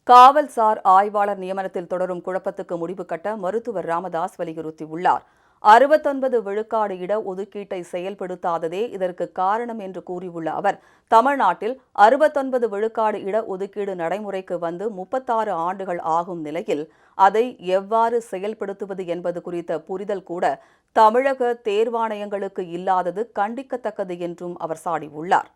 காவல்சார் ஆய்வாளர் நியமனத்தில் தொடரும் குழப்பத்துக்கு முடிவு கட்ட மருத்துவர் ராமதாஸ் வலியுறுத்தியுள்ளார். 69 விழுக்காடு இட ஒதுக்கீட்டை செயல்படுத்தாததே இதற்கு காரணம் என்று கூறியுள்ள அவர், தமிழ்நாட்டில் 69 விழுக்காடு இட ஒதுக்கீடு நடைமுறைக்கு வந்து 36 ஆண்டுகள் ஆகும் நிலையில் அதை எவ்வாறு செயல்படுத்துவது என்பது குறித்த புரிதல் கூட தமிழக தேர்வாணையங்களுக்கு இல்லாதது கண்டிக்கத்தக்கது என்றும் அவர் சாடியுள்ளார்.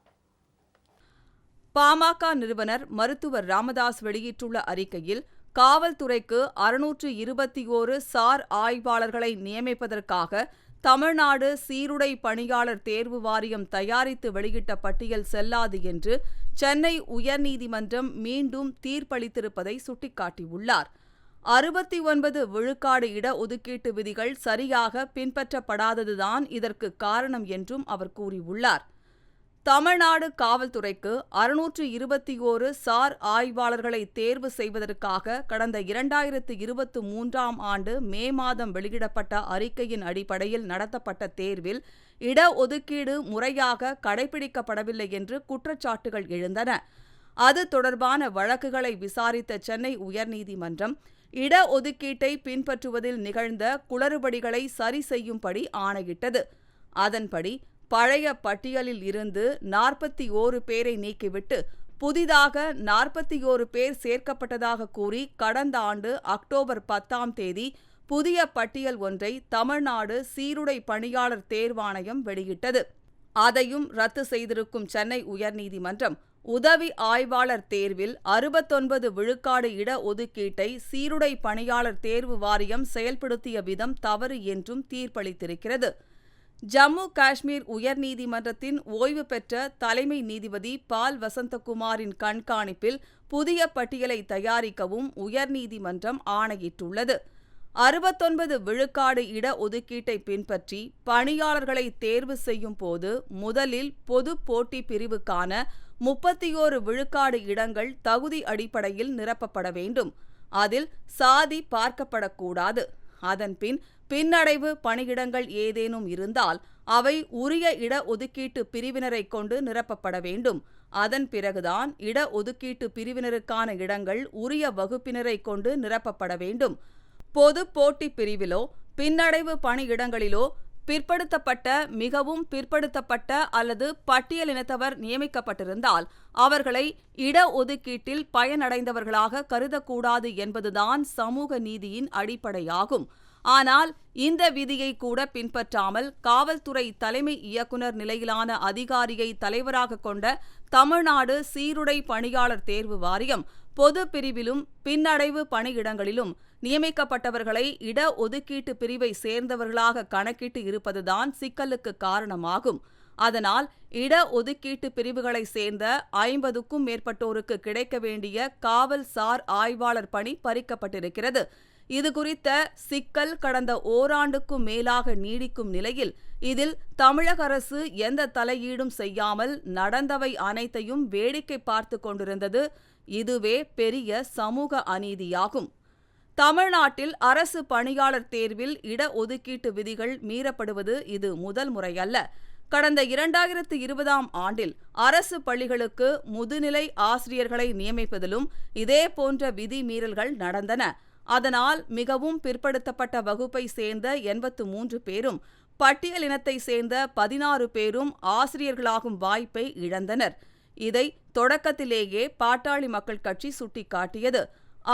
பாமக நிறுவனர் மருத்துவர் ராமதாஸ் வெளியிட்டுள்ள அறிக்கையில், காவல்துறைக்கு 621 சார் ஆய்வாளர்களை நியமிப்பதற்காக தமிழ்நாடு சீருடை பணியாளர் தேர்வு வாரியம் தயாரித்து வெளியிட்ட பட்டியல் செல்லாது என்று சென்னை உயர்நீதிமன்றம் மீண்டும் தீர்ப்பளித்திருப்பதை சுட்டிக்காட்டியுள்ளார். 69 விழுக்காடு இட ஒதுக்கீட்டு விதிகள் சரியாக பின்பற்றப்படாததுதான் இதற்கு காரணம் என்றும் அவர் கூறியுள்ளார். தமிழ்நாடு காவல்துறைக்கு 621 சார் ஆய்வாளர்களை தேர்வு செய்வதற்காக கடந்த 2023ஆம் ஆண்டு மே மாதம் வெளியிடப்பட்ட அறிக்கையின் அடிப்படையில் நடத்தப்பட்ட தேர்வில் இட ஒதுக்கீடு முறையாக கடைபிடிக்கப்படவில்லை என்று குற்றச்சாட்டுகள் எழுந்தன. அது தொடர்பான வழக்குகளை விசாரித்த சென்னை உயர்நீதிமன்றம் இட ஒதுக்கீட்டை பின்பற்றுவதில் நிகழ்ந்த குளறுபடிகளை சரி செய்யும்படி ஆணையிட்டது. அதன்படி பழைய பட்டியலில் இருந்து 41 பேரை நீக்கிவிட்டு புதிதாக 41 பேர் சேர்க்கப்பட்டதாக கூறி கடந்த ஆண்டு அக்டோபர் 10ஆம் தேதி புதிய பட்டியல் ஒன்றை தமிழ்நாடு சீருடை பணியாளர் தேர்வாணையம் வெளியிட்டது. அதையும் ரத்து செய்திருக்கும் சென்னை உயர்நீதிமன்றம் உதவி ஆய்வாளர் தேர்வில் 69 விழுக்காடு இட ஒதுக்கீட்டை சீருடை பணியாளர் தேர்வு வாரியம் செயல்படுத்திய விதம் தவறு என்றும் தீர்ப்பளித்திருக்கிறது. ஜம்மு காஷ்மீர் உயர்நீதிமன்றத்தின் ஓய்வு பெற்ற தலைமை நீதிபதி பால் வசந்தகுமாரின் கண்காணிப்பில் புதிய பட்டியலை தயாரிக்கவும் உயர்நீதிமன்றம் ஆணையிட்டுள்ளது. 69 விழுக்காடு இட ஒதுக்கீட்டை பின்பற்றி பணியாளர்களை தேர்வு செய்யும் போது முதலில் பொது போட்டி பிரிவுக்கான 31 விழுக்காடு இடங்கள் தகுதி அடிப்படையில் நிரப்பப்பட வேண்டும். அதில் சாதி பார்க்கப்படக்கூடாது. அதன்பின் பின்னடைவு பணியிடங்கள் ஏதேனும் இருந்தால் அவை உரிய இட ஒதுக்கீட்டு பிரிவினரை கொண்டு நிரப்பப்பட வேண்டும். அதன் பிறகுதான் இட ஒதுக்கீட்டு பிரிவினருக்கான இடங்கள் உரிய வகுப்பினரை கொண்டு நிரப்பப்பட வேண்டும். பொது போட்டி பிரிவிலோ பின்னடைவு பணியிடங்களிலோ பிற்படுத்தப்பட்ட, மிகவும் பிற்படுத்தப்பட்ட அல்லது பட்டியலினத்தவர் நியமிக்கப்பட்டிருந்தால் அவர்களை இட ஒதுக்கீட்டில் பயனடைந்தவர்களாக கருதக்கூடாது என்பதுதான் சமூக நீதியின் அடிப்படையாகும். ஆனால் இந்த விதியை கூட பின்பற்றாமல் காவல்துறை தலைமை இயக்குநர் நிலையிலான அதிகாரியை தலைவராக கொண்ட தமிழ்நாடு சீருடை பணியாளர் தேர்வு வாரியம் பொது பிரிவிலும் பின்னடைவு பணியிடங்களிலும் நியமிக்கப்பட்டவர்களை இட ஒதுக்கீட்டு பிரிவை சேர்ந்தவர்களாக கணக்கிட்டு இருப்பதுதான் சிக்கலுக்கு காரணமாகும். அதனால் இட ஒதுக்கீட்டு பிரிவுகளை சேர்ந்த 50க்கும் மேற்பட்டோருக்கு கிடைக்க வேண்டிய காவல் சார் ஆய்வாளர் பணி பறிக்கப்பட்டிருக்கிறது. இதுகுறித்த சிக்கல் கடந்த ஓராண்டுக்கும் மேலாக நீடிக்கும் நிலையில் இதில் தமிழக அரசு எந்த தலையீடும் செய்யாமல் நடந்தவை அனைத்தையும் வேடிக்கை பார்த்து கொண்டிருந்தது. இதுவே பெரிய சமூக அநீதியாகும். தமிழ்நாட்டில் அரசு பணியாளர் தேர்வில் இட ஒதுக்கீட்டு விதிகள் மீறப்படுவது இது முதல் முறையல்ல. கடந்த 2020ஆம் ஆண்டில் அரசு பள்ளிகளுக்கு முதுநிலை ஆசிரியர்களை நியமிப்பதிலும் இதேபோன்ற விதி மீறல்கள் நடந்தன. அதனால் மிகவும் பிற்படுத்தப்பட்ட வகுப்பை சேர்ந்த 83 பேரும் பட்டியலினத்தை சேர்ந்த 16 பேரும் ஆசிரியர்களாகும் வாய்ப்பை இழந்தனர். இதை தொடக்கத்திலேயே பாட்டாளி மக்கள் கட்சி சுட்டிக்காட்டியது.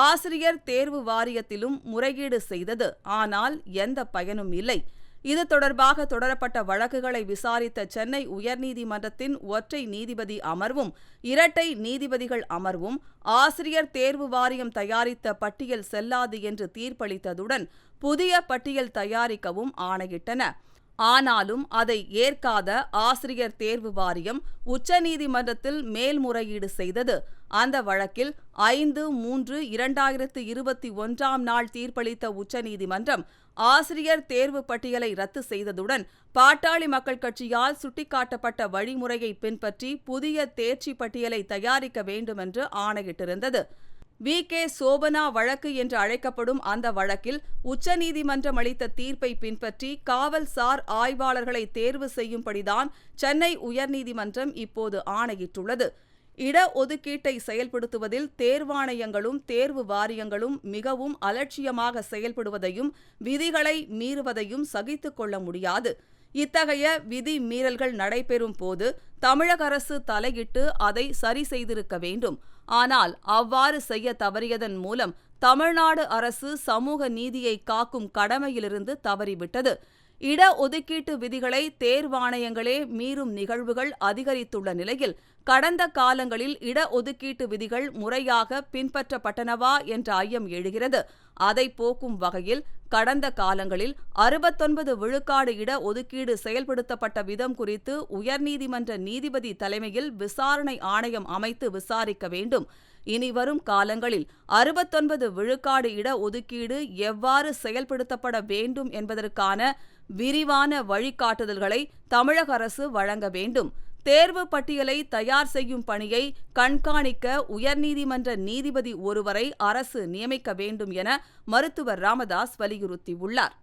ஆசிரியர் தேர்வு வாரியத்திலும் முறையீடு செய்தது. ஆனால் எந்த பயனும் இல்லை. இது தொடர்பாக தொடரப்பட்ட வழக்குகளை விசாரித்த சென்னை உயர்நீதிமன்றத்தின் ஒற்றை நீதிபதி அமர்வும் இரட்டை நீதிபதிகள் அமர்வும் ஆசிரியர் தேர்வு வாரியம் தயாரித்த பட்டியல் செல்லாது என்று தீர்ப்பளித்ததுடன் புதிய பட்டியல் தயாரிக்கவும் ஆணையிட்டன. ஆனாலும் அதை ஏற்காத ஆசிரியர் தேர்வு வாரியம் உச்சநீதிமன்றத்தில் மேல்முறையீடு செய்தது. அந்த வழக்கில் 5/3/2021ஆம் நாள் தீர்ப்பளித்த உச்சநீதிமன்றம் ஆசிரியர் தேர்வு பட்டியலை ரத்து செய்ததுடன் பாட்டாளி மக்கள் கட்சியால் சுட்டிக்காட்டப்பட்ட வழிமுறையை பின்பற்றி புதிய தேர்ச்சி பட்டியலை தயாரிக்க வேண்டுமென்று ஆணையிட்டிருந்தது. வி.கே. சோபனா வழக்கு என்று அழைக்கப்படும் அந்த வழக்கில் உச்சநீதிமன்றம் அளித்த தீர்ப்பை பின்பற்றி காவல் சார் ஆய்வாளர்களை தேர்வு செய்யும்படிதான் சென்னை உயர்நீதிமன்றம் இப்போது ஆணையிட்டுள்ளது. இடஒதுக்கீட்டை செயல்படுத்துவதில் தேர்வாணையங்களும் தேர்வு வாரியங்களும் மிகவும் அலட்சியமாக செயல்படுவதையும் விதிகளை மீறுவதையும் சகித்துக் கொள்ள முடியாது. இத்தகைய விதி மீறல்கள் நடைபெறும் போது தமிழக அரசு தலையிட்டு அதை சரி செய்திருக்க வேண்டும். ஆனால் அவ்வாறு செய்ய தவறியதன் மூலம் தமிழ்நாடு அரசு சமூக நீதியை காக்கும் கடமையிலிருந்து தவறிவிட்டது. இடஒதுக்கீட்டு விதிகளை தேர்வாணையங்களே மீறும் நிகழ்வுகள் அதிகரித்துள்ள நிலையில் கடந்த காலங்களில் இடஒதுக்கீட்டு விதிகள் முறையாக பின்பற்றப்பட்டனவா என்ற ஐயம் எழுகிறது. அதை போக்கும் வகையில் கடந்த காலங்களில் 69 விழுக்காடு இடஒதுக்கீடு செயல்படுத்தப்பட்ட விதம் குறித்து உயர்நீதிமன்ற நீதிபதி தலைமையில் விசாரணை ஆணையம் அமைத்து விசாரிக்க வேண்டும். இனி வரும் காலங்களில் 69 விழுக்காடு இடஒதுக்கீடு எவ்வாறு செயல்படுத்தப்பட வேண்டும் என்பதற்கான விரிவான வழிகாட்டுதல்களை தமிழக அரசு வழங்க வேண்டும். தேர்வு பட்டியலை தயார் செய்யும் பணியை கண்காணிக்க உயர்நீதிமன்ற நீதிபதி ஒருவரை அரசு நியமிக்க வேண்டும் என மருத்துவர் ராமதாஸ் வலியுறுத்தியுள்ளார்.